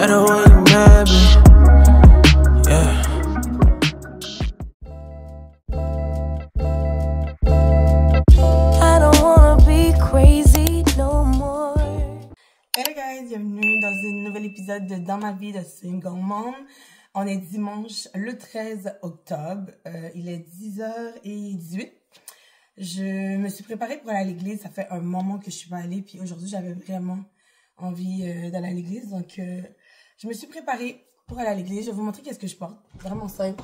better when you're mad, bitch. Yeah. I don't wanna be crazy no more. Hey guys, bienvenue dans un nouvel épisode de Dans ma vie de Single Mom. On est dimanche le 13 octobre, il est 10h18. Je me suis préparée pour aller à l'église, ça fait un moment que je suis pas allée, puis aujourd'hui j'avais vraiment envie d'aller à l'église, donc je me suis préparée pour aller à l'église. Je vais vous montrer qu'est-ce que je porte, vraiment simple.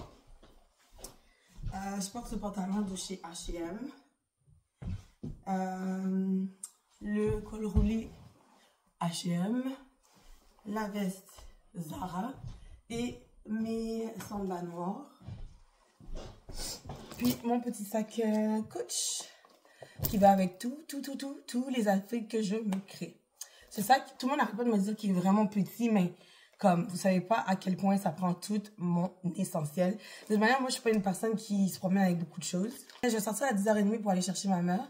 Je porte ce pantalon de chez H&M, le col roulé H&M, la veste Zara et mes sandales noires. Puis mon petit sac Coach qui va avec tous les outfits que je me crée. Ce sac, tout le monde n'arrête pas de me dire qu'il est vraiment petit, mais comme vous savez pas à quel point ça prend tout mon essentiel. De toute manière, moi je suis pas une personne qui se promène avec beaucoup de choses. Je vais sortir à 10h30 pour aller chercher ma mère.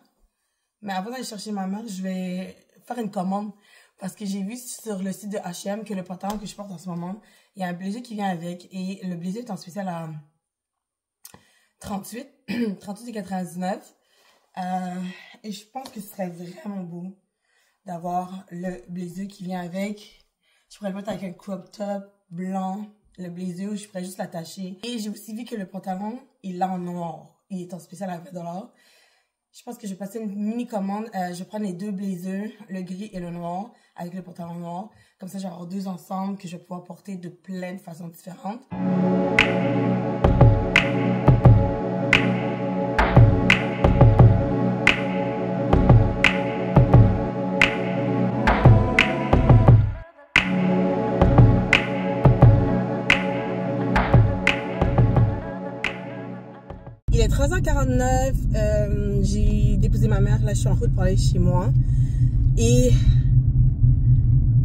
Mais avant d'aller chercher ma mère, je vais faire une commande. Parce que j'ai vu sur le site de H&M que le pantalon que je porte en ce moment, il y a un blazer qui vient avec. Et le blazer est en spécial à 38,99. Et je pense que ce serait vraiment beau d'avoir le blazer qui vient avec. Je pourrais le mettre avec un crop top blanc, le blazer, je pourrais juste l'attacher. Et j'ai aussi vu que le pantalon, il est en noir. Il est en spécial à 20$. Je pense que je vais passer une mini commande. Je vais prendre les deux blazers, le gris et le noir, avec le pantalon noir. Comme ça, je vais avoir deux ensemble que je vais pouvoir porter de plein de façons différentes. Il est 13h49, j'ai déposé ma mère, là je suis en route pour aller chez moi. Et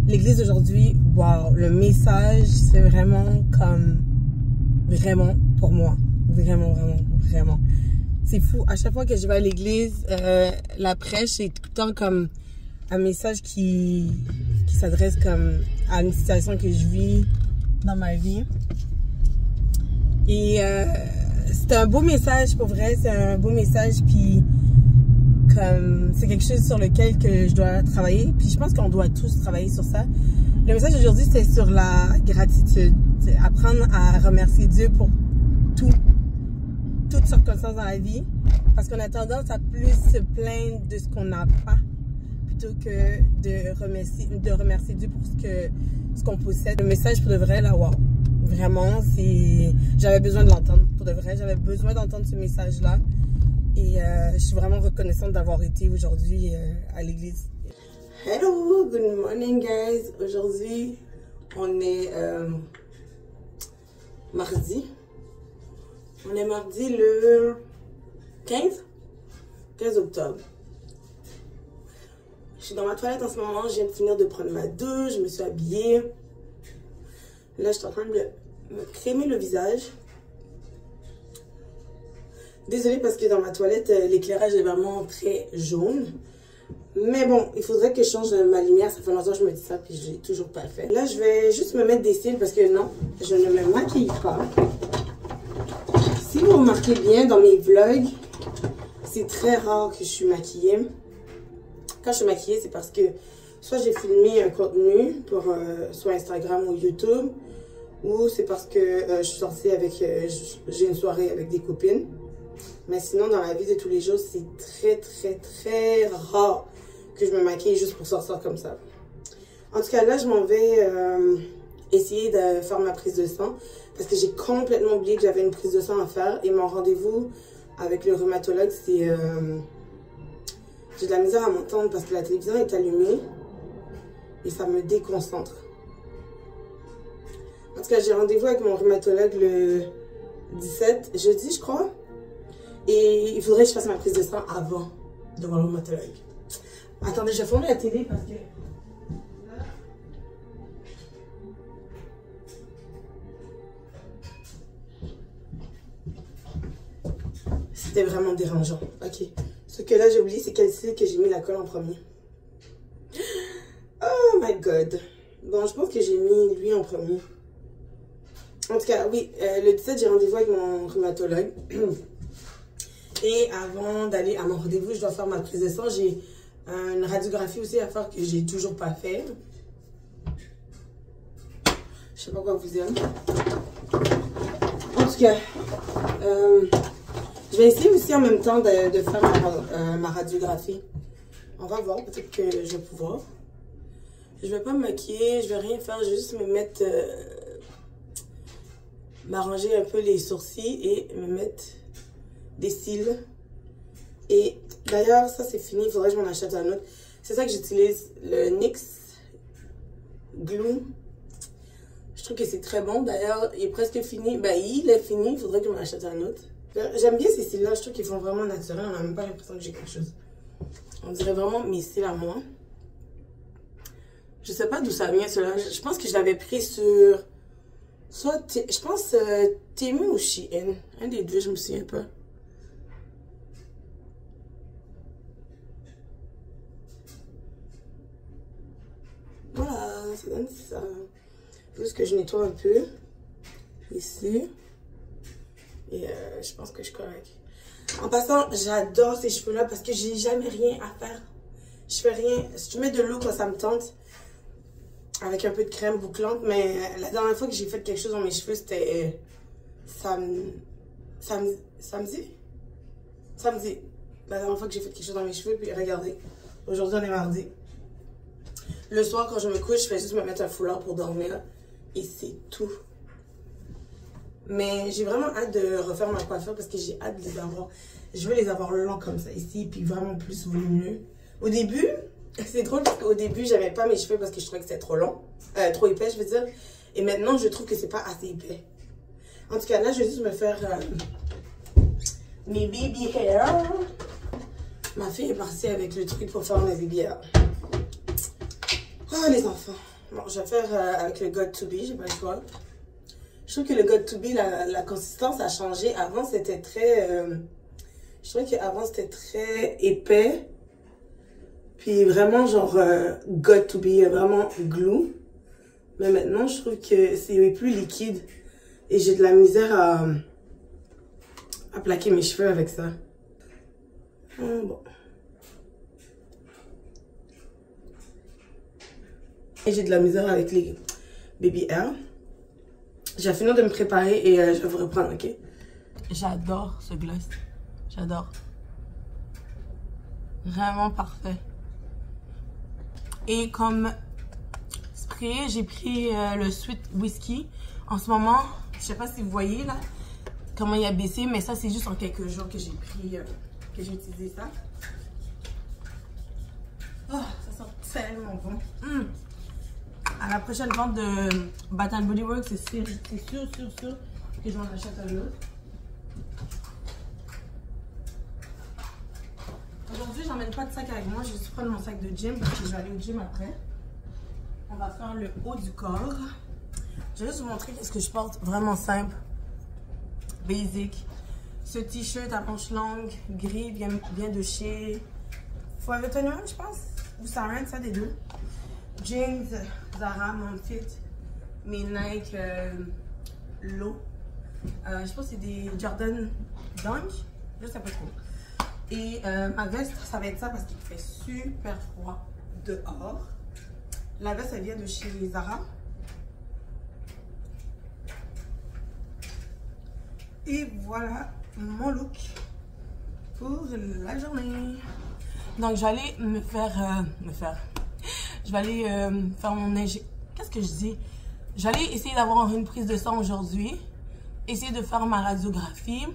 l'église d'aujourd'hui, wow, le message c'est vraiment comme, vraiment pour moi, vraiment. C'est fou, à chaque fois que je vais à l'église, la prêche est tout le temps comme un message qui s'adresse comme à une situation que je vis dans ma vie. Et c'est un beau message pour vrai, c'est un beau message, puis comme c'est quelque chose sur lequel que je dois travailler, puis je pense qu'on doit tous travailler sur ça. Le message d'aujourd'hui c'est sur la gratitude, c'est apprendre à remercier Dieu pour toutes circonstances dans la vie, parce qu'on a tendance à plus se plaindre de ce qu'on n'a pas plutôt que de remercier Dieu pour ce qu'on possède. Le message pour de vrai là, wow. Vraiment, j'avais besoin de l'entendre, pour de vrai. J'avais besoin d'entendre ce message-là. Et je suis vraiment reconnaissante d'avoir été aujourd'hui à l'église. Hello, good morning guys. Aujourd'hui, on est mardi. On est mardi le 15 octobre. Je suis dans ma toilette en ce moment. Je viens de finir de prendre ma douche. Je me suis habillée. Là, je suis en train de me crémer le visage. Désolée parce que dans ma toilette, l'éclairage est vraiment très jaune. Mais bon, il faudrait que je change ma lumière. Ça fait longtemps que je me dis ça, puis je n'ai toujours pas fait. Là, je vais juste me mettre des cils parce que non, je ne me maquille pas. Si vous remarquez bien dans mes vlogs, c'est très rare que je suis maquillée. Quand je suis maquillée, c'est parce que soit j'ai filmé un contenu pour soit Instagram ou YouTube, ou c'est parce que je suis sortie avec, j'ai une soirée avec des copines. Mais sinon, dans la vie de tous les jours, c'est très rare que je me maquille juste pour sortir comme ça. En tout cas, là, je m'en vais essayer de faire ma prise de sang parce que j'ai complètement oublié que j'avais une prise de sang à faire. Et mon rendez-vous avec le rhumatologue, c'est... j'ai de la misère à m'entendre parce que la télévision est allumée. Et ça me déconcentre. En tout cas, j'ai rendez-vous avec mon rhumatologue le 17, jeudi, je crois. Et il faudrait que je fasse ma prise de sang avant de voir le rhumatologue. Attendez, je vais fermer la télé parce que... C'était vraiment dérangeant. Ok. Ce que là, j'ai oublié, c'est quel cil que j'ai mis la colle en premier. Oh my god. Bon, je pense que j'ai mis lui en premier. En tout cas, oui, le 17, j'ai rendez-vous avec mon rhumatologue. Et avant d'aller à mon rendez-vous, je dois faire ma prise de sang. J'ai une radiographie aussi à faire que j'ai toujours pas fait. Je sais pas quoi vous dire. En tout cas, je vais essayer aussi en même temps de faire ma radiographie. On va voir, peut-être que je vais pouvoir. Je vais pas me maquiller, je vais rien faire, je vais juste me mettre... m'arranger un peu les sourcils et me mettre des cils. Et d'ailleurs, ça c'est fini, il faudrait que je m'en achète un autre. C'est ça que j'utilise, le NYX Glue. Je trouve que c'est très bon. D'ailleurs, il est presque fini. Ben, il est fini, il faudrait que je m'en achète un autre. J'aime bien ces cils-là, je trouve qu'ils font vraiment naturel. On n'a même pas l'impression que j'ai quelque chose. On dirait vraiment mes cils à moi. Je sais pas d'où ça vient, cela. Je pense que je l'avais pris sur... Soit, je pense, Temu ou Shein. Un des deux, je me souviens pas. Voilà, ça donne ça. Juste que je nettoie un peu. Ici. Et je pense que je suis correcte. En passant, j'adore ces cheveux-là parce que j'ai jamais rien à faire. Je fais rien. Je mets de l'eau quand ça me tente. Avec un peu de crème bouclante, mais la dernière fois que j'ai fait quelque chose dans mes cheveux, c'était samedi. La dernière fois que j'ai fait quelque chose dans mes cheveux, puis regardez, aujourd'hui on est mardi. Le soir, quand je me couche, je fais juste me mettre un foulard pour dormir, et c'est tout. Mais j'ai vraiment hâte de refaire ma coiffure parce que j'ai hâte de les avoir. Je veux les avoir longs comme ça ici, puis vraiment plus volumineux. Au début... C'est drôle parce qu'au début, j'aimais pas mes cheveux parce que je trouvais que c'était trop long. Trop épais, je veux dire. Et maintenant, je trouve que c'est pas assez épais. En tout cas, là, je vais juste me faire mes baby hair. Ma fille est partie avec le truc pour faire mes baby hair. Oh, les enfants. Bon, je vais faire avec le God to Be, j'ai pas le choix. Je trouve que le God to Be, la consistance a changé. Avant, c'était très... je trouvais qu'avant, c'était très épais. Puis vraiment, genre, got to be vraiment glue. Mais maintenant, je trouve que c'est plus liquide. Et j'ai de la misère à plaquer mes cheveux avec ça. Bon. Et j'ai de la misère avec les baby hair. J'ai fini de me préparer et je vais vous reprendre, ok? J'adore ce gloss. J'adore. Vraiment parfait. Et comme spray, j'ai pris le Sweet Whisky. En ce moment, je sais pas si vous voyez là, comment il a baissé, mais ça c'est juste en quelques jours que j'ai pris, que j'ai utilisé ça. Oh, ça sent tellement bon. À la prochaine vente de Bath & Body Works, c'est sûr que j'en achète un autre. Aujourd'hui, j'emmène pas de sac avec moi. Je vais juste prendre mon sac de gym parce que je vais aller au gym après. On va faire le haut du corps. Je vais juste vous montrer ce que je porte. Vraiment simple. Basic. Ce t-shirt à manches longues, gris, vient de chez Forever 21, je pense. Ou Sarah, ça des deux. Jeans, Zara, Monfit. Mes Nike Low. Je pense que c'est des Jordan Dunk. Je sais pas trop. Et ma veste, ça va être ça parce qu'il fait super froid dehors. La veste, elle vient de chez Zara. Et voilà mon look pour la journée. Donc, j'allais je vais aller faire mon injection. Qu'est-ce que je dis? J'allais essayer d'avoir une prise de sang aujourd'hui. Essayer de faire ma radiographie.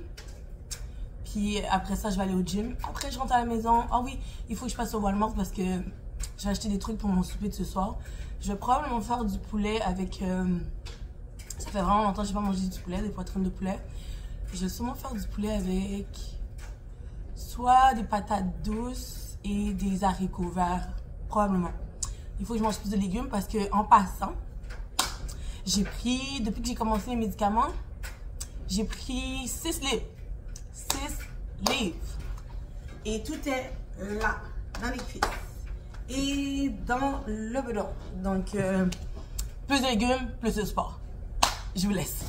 Puis après ça, je vais aller au gym. Après, je rentre à la maison. Ah oui, il faut que je passe au Walmart parce que j'ai acheté des trucs pour mon souper de ce soir. Je vais probablement faire du poulet avec... ça fait vraiment longtemps que je n'ai pas mangé du poulet, des poitrines de poulet. Je vais sûrement faire du poulet avec soit des patates douces et des haricots verts. Probablement. Il faut que je mange plus de légumes parce que en passant, j'ai pris, depuis que j'ai commencé les médicaments, j'ai pris 6 livres. 6 livres. Et tout est là, dans les cuisses. Et dans le bedon. Donc, plus de légumes, plus de sport. Je vous laisse.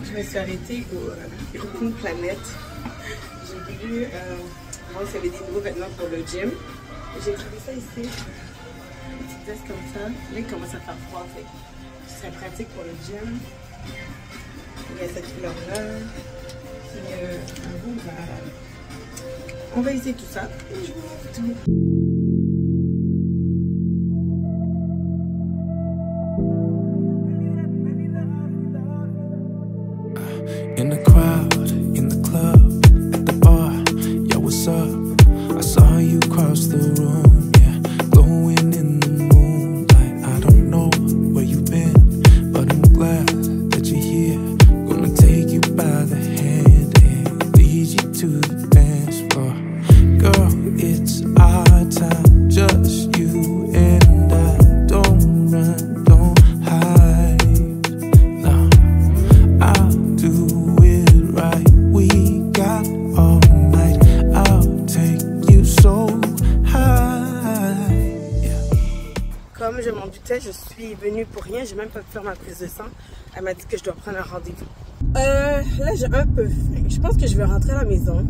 Je me suis arrêtée au Grouping Planète. J'ai voulu voir s'il y avait des nouveaux vêtements pour le gym. J'ai trouvé ça ici. Une petite veste comme ça. Là, il commence à faire froid. Ce serait pratique pour le gym. Il y a cette couleur-là. Puis un beau vert. On va essayer tout ça. Et je vous montre tout. In the crowd, in the club, at the bar, yeah, what's up? I saw you cross the room, yeah, glowing in the moonlight. I don't know where you've been, but I'm glad that you're here. Gonna take you by the hand and lead you to the dance floor. Girl, it's our time, just you and I. Don't run, don't hide, no, I'll do Comme je m'en doutais, je suis venue pour rien. J'ai même pas pu faire ma prise de sang. Elle m'a dit que je dois prendre un rendez-vous. Là, j'ai un peu faim. Je pense que je vais rentrer à la maison.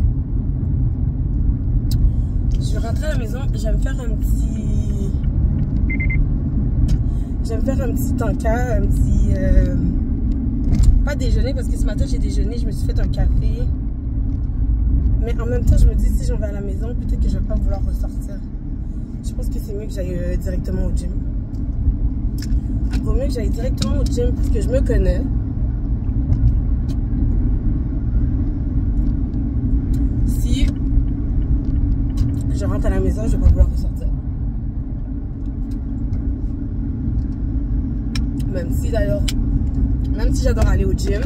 Je vais rentrer à la maison. Je vais me faire un petit... Je vais me faire un petit tanka, un petit... Pas déjeuner, parce que ce matin, j'ai déjeuné. Je me suis fait un café. Mais en même temps, je me dis, si j'en vais à la maison, peut-être que je vais pas vouloir ressortir. Je pense que c'est mieux que j'aille directement au gym. Il vaut mieux que j'aille directement au gym parce que je me connais. Si je rentre à la maison, je vais pas vouloir ressortir. Même si j'adore aller au gym,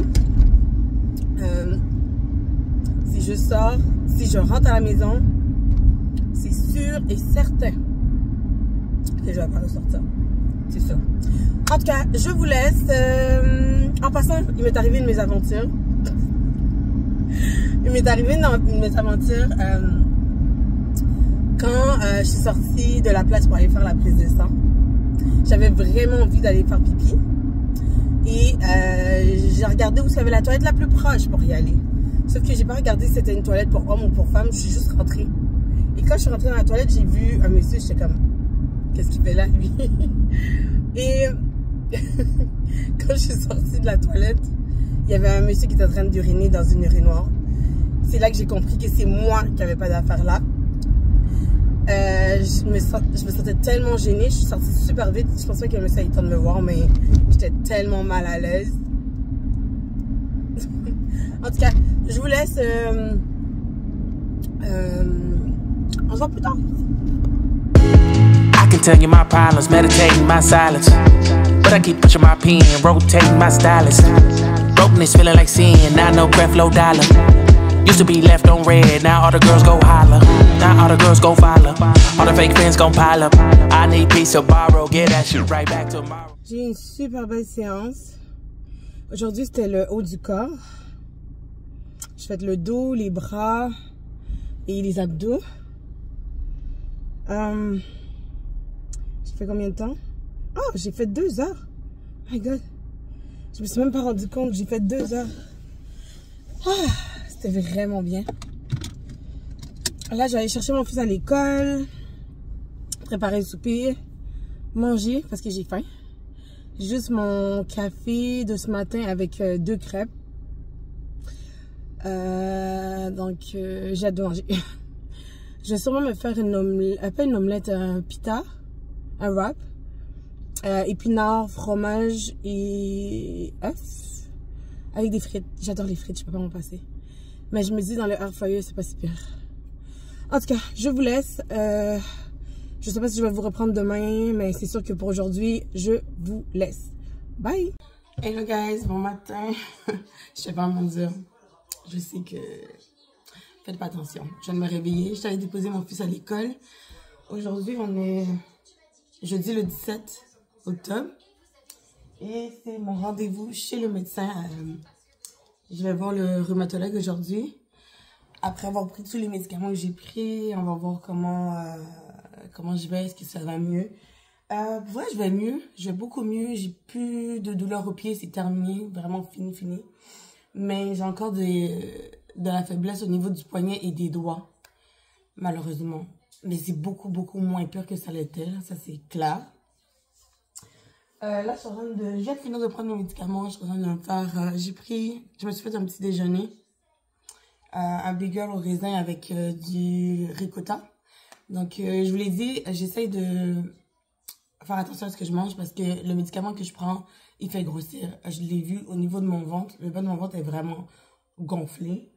si je sors, si je rentre à la maison, c'est sûr et certain que je vais pas ressortir. C'est sûr. En tout cas, je vous laisse. En passant, il m'est arrivé une mésaventure. Il m'est arrivé une mésaventure quand je suis sortie de la place pour aller faire la prise de sang. J'avais vraiment envie d'aller faire pipi. Et j'ai regardé où il y avait la toilette la plus proche pour y aller. Sauf que j'ai pas regardé si c'était une toilette pour homme ou pour femme. Je suis juste rentrée. Et quand je suis rentrée dans la toilette, j'ai vu un monsieur, j'étais comme, qu'est-ce qu'il fait là, lui? Et quand je suis sortie de la toilette, il y avait un monsieur qui était en train d'uriner dans une urinoir. C'est là que j'ai compris que c'est moi qui n'avais pas d'affaires là. Je me sentais tellement gênée, je suis sortie super vite. Je pensais que le monsieur avait le temps de me voir, mais j'étais tellement mal à l'aise. En tout cas, je vous laisse... on se voit plus tard. I can tell you my problems, meditating my silence. But I keep pushing my pen, rotating my stylus. Brokenness feeling like sin, now no breath, low dollar. Used to be left on red, now all the girls go holler. Now all the girls go follow. All the fake fans gon' pile up. I need peace to borrow, get that shit right back tomorrow. J'ai une super belle séance. Aujourd'hui, c'était le haut du corps. Je fais le dos, les bras et les abdos. J'ai fait combien de temps? Oh, j'ai fait 2 heures. My God. Je me suis même pas rendu compte. J'ai fait 2 heures. Ah, c'était vraiment bien. Là, j'allais chercher mon fils à l'école. Préparer le souper. Manger parce que j'ai faim. Juste mon café de ce matin avec 2 crêpes. Donc, j'ai hâte de manger. Je vais sûrement me faire une omelette, pas une omelette, un pita, un wrap, épinards, fromage et œufs, avec des frites. J'adore les frites, je peux pas m'en passer. Mais je me dis dans le air fryer, c'est pas si pire. En tout cas, je vous laisse. Je sais pas si je vais vous reprendre demain, mais c'est sûr que pour aujourd'hui, je vous laisse. Bye! Hello guys, bon matin. Je sais pas comment dire. Je sais que... Faites pas attention. Je viens de me réveiller. Je suis allée déposer mon fils à l'école. Aujourd'hui, on est jeudi le 17 octobre. Et c'est mon rendez-vous chez le médecin. Je vais voir le rhumatologue aujourd'hui. Après avoir pris tous les médicaments que j'ai pris, on va voir comment je vais, est-ce que ça va mieux. Pour vrai, je vais mieux, je vais beaucoup mieux, j'ai plus de douleur aux pieds, c'est terminé, vraiment fini. Mais j'ai encore de la faiblesse au niveau du poignet et des doigts, malheureusement. Mais c'est beaucoup moins pire que ça l'était, ça c'est clair. Là, je viens de finir de prendre mes médicaments, je suis en train de me faire, je me suis fait un petit déjeuner. Un bagel au raisin avec du ricotta. Donc, je vous l'ai dit, j'essaye de faire attention à ce que je mange parce que le médicament que je prends, il fait grossir. Je l'ai vu au niveau de mon ventre. Le bas de mon ventre est vraiment gonflé.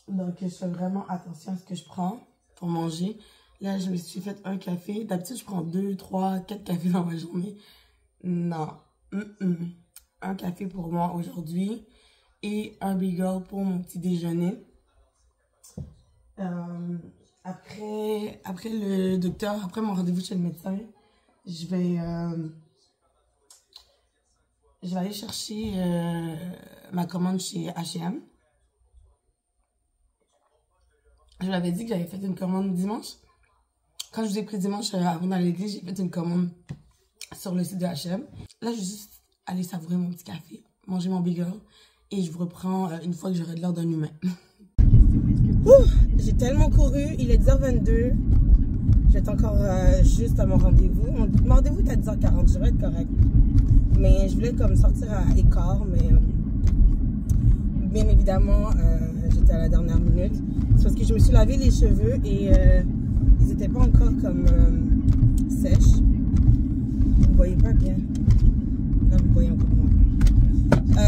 Donc, je fais vraiment attention à ce que je prends pour manger. Là, je me suis fait un café. D'habitude, je prends 2, 3, 4 cafés dans ma journée. Non. Un café pour moi aujourd'hui et un bagel pour mon petit déjeuner. Après le docteur, après mon rendez-vous chez le médecin, je vais aller chercher ma commande chez H&M. Je vous l'avais dit que j'avais fait une commande dimanche. Quand je vous ai pris dimanche avant d'aller à l'église, j'ai fait une commande sur le site de H&M. Là, je vais juste aller savourer mon petit café, manger mon bagel et je vous reprends une fois que j'aurai de l'air d'un humain. J'ai tellement couru, il est 10h22. J'étais encore juste à mon rendez-vous. Mon rendez-vous est à 10h40, je vais être correct. Mais je voulais comme sortir à écart, mais bien évidemment, j'étais à la dernière minute. C'est parce que je me suis lavé les cheveux et ils n'étaient pas encore comme sèches. Vous ne voyez pas bien. Là, vous voyez encore moins.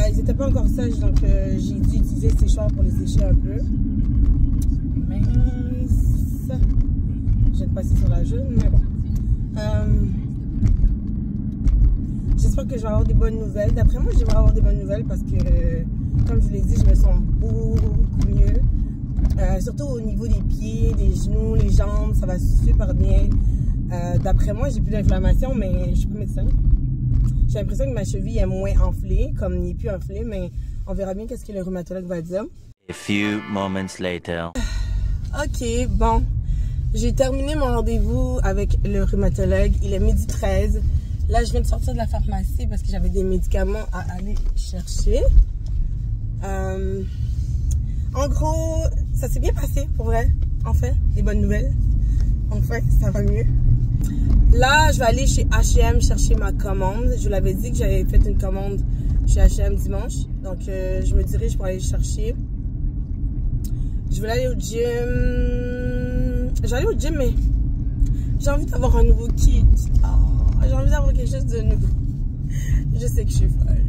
Ils n'étaient pas encore sèches, donc j'ai dû utiliser le séchoir pour les sécher un peu. Ça, je viens de passer sur la jaune, mais bon. J'espère que je vais avoir des bonnes nouvelles. D'après moi, je vais avoir des bonnes nouvelles parce que, comme je vous l'ai dit, je me sens beaucoup mieux. Surtout au niveau des pieds, des genoux, les jambes, ça va super bien. D'après moi, j'ai plus d'inflammation, mais je suis pas médecin. J'ai l'impression que ma cheville est moins enflée, comme il n'est plus enflée, mais on verra bien qu'est-ce que le rhumatologue va dire. A few moments later. Ok, bon. J'ai terminé mon rendez-vous avec le rhumatologue. Il est 12h13. Là, je viens de sortir de la pharmacie parce que j'avais des médicaments à aller chercher. En gros, ça s'est bien passé, pour vrai. Enfin, des bonnes nouvelles. Enfin, ça va mieux. Là, je vais aller chez H&M chercher ma commande. Je vous l'avais dit que j'avais fait une commande chez H&M dimanche. Donc, je me dirige pour aller le chercher. Je vais aller au gym. Je vais aller au gym, mais j'ai envie d'avoir un nouveau kit. Oh, j'ai envie d'avoir quelque chose de nouveau. Je sais que je suis folle.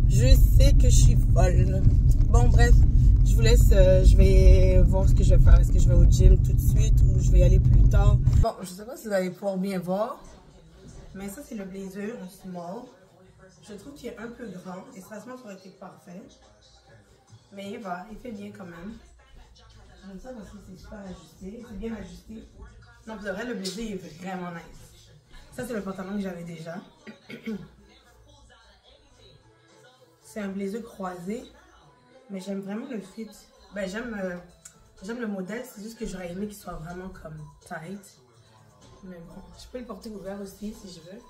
Je sais que je suis folle. Bon, bref, je vous laisse. Je vais voir ce que je vais faire. Est-ce que je vais au gym tout de suite ou je vais y aller plus tard? Bon, je sais pas si vous allez pouvoir bien voir. Mais ça, c'est le blazer en small. Je trouve qu'il est un peu grand. Et franchement, ça aurait été parfait. Mais il va, il fait bien quand même. J'aime ça parce que c'est super ajusté, c'est bien ajusté. Non, pour de vrai, le blazer est vraiment nice. Ça, c'est le pantalon que j'avais déjà. C'est un blazer croisé, mais j'aime vraiment le fit. Ben, j'aime le modèle, c'est juste que j'aurais aimé qu'il soit vraiment comme tight. Mais bon, je peux le porter ouvert aussi si je veux.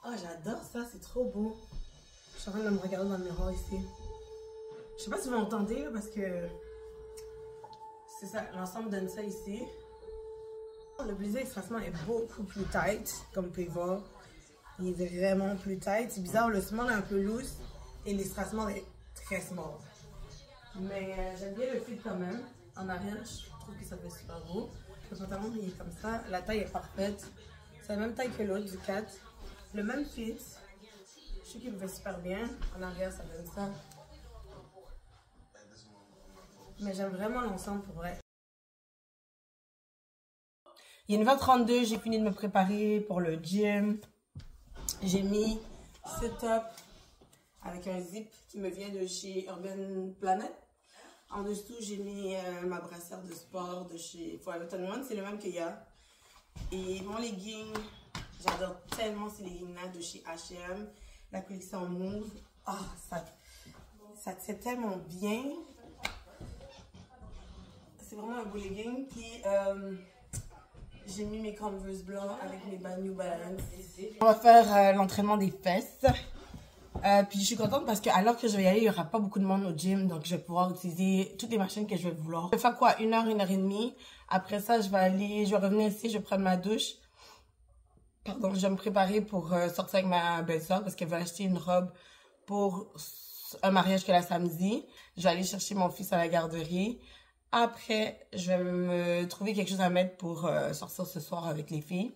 Oh, j'adore ça, c'est trop beau. Je suis en train de me regarder dans le miroir ici. Je sais pas si vous m'entendez parce que c'est ça, l'ensemble donne ça ici. Le blazer extrêmement est beaucoup plus tight, comme vous pouvez voir. Il est vraiment plus tight. C'est bizarre, le small est un peu loose et l'estracement est très small. Mais j'aime bien le fit quand même. En arrière, je trouve que ça fait super beau. Le pantalon il est comme ça, la taille est parfaite. C'est la même taille que l'autre du 4. Le même fit. Je sais qu'il me fait super bien. En arrière, ça donne ça. Mais j'aime vraiment l'ensemble pour vrai. Il est 9h32, j'ai fini de me préparer pour le gym. J'ai mis ce top avec un zip qui me vient de chez Urban Planet. En dessous, j'ai mis ma brassière de sport de chez Forever 21. C'est le même qu'il y a. Et mon legging, j'adore tellement ces leggings-là de chez H&M. La collection Move. Ah, ça tient tellement bien. C'est vraiment un beau legging. Puis, j'ai mis mes Converse blancs avec mes New Balance. On va faire l'entraînement des fesses. Puis je suis contente parce que alors que je vais y aller, il n'y aura pas beaucoup de monde au gym. Donc je vais pouvoir utiliser toutes les machines que je vais vouloir. Je vais faire quoi? 1 heure, 1 heure et demie. Après ça, je vais revenir ici, je vais prendre ma douche. Pardon, je vais me préparer pour sortir avec ma belle-sœur parce qu'elle va acheter une robe pour un mariage qu'elle a samedi. Je vais aller chercher mon fils à la garderie. Après, je vais me trouver quelque chose à mettre pour sortir ce soir avec les filles.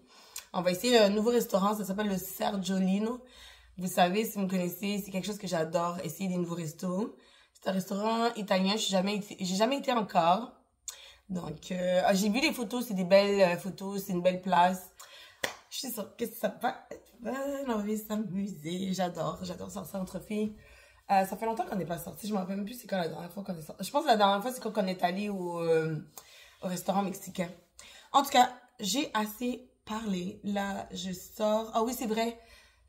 On va essayer un nouveau restaurant, ça s'appelle le Sergiolino. Vous savez, si vous me connaissez, c'est quelque chose que j'adore, essayer des nouveaux restos. C'est un restaurant italien, j'ai jamais été encore. Donc, j'ai vu les photos, c'est des belles photos, c'est une belle place. Je suis sûre que ça va être fun, on va s'amuser. J'adore sortir entre filles. Ça fait longtemps qu'on n'est pas sorti, je me rappelle même plus c'est quand la dernière fois qu'on est sorti. Je pense que la dernière fois, c'est quand on est allé au restaurant mexicain. En tout cas, j'ai assez parlé. Là, je sors. Ah oui, c'est vrai.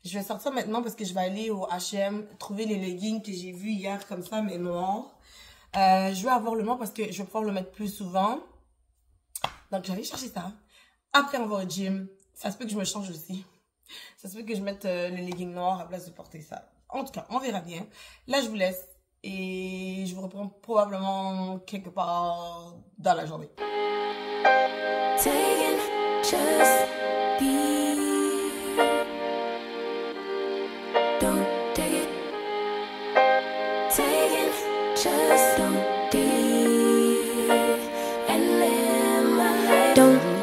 Je vais sortir maintenant parce que je vais aller au H&M trouver les leggings que j'ai vus hier comme ça, mais noirs. Je vais avoir le noir parce que je vais pouvoir le mettre plus souvent. Donc, j'allais chercher ça. Après, on va au gym. Ça se peut que je me change aussi. Ça se peut que je mette le legging noir à place de porter ça. En tout cas, on verra bien. Là, je vous laisse et je vous reprends probablement quelque part dans la journée.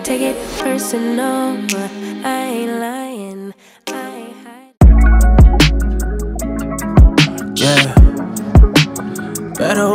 Take it personal, I ain't lying, I ain't hiding. Yeah, better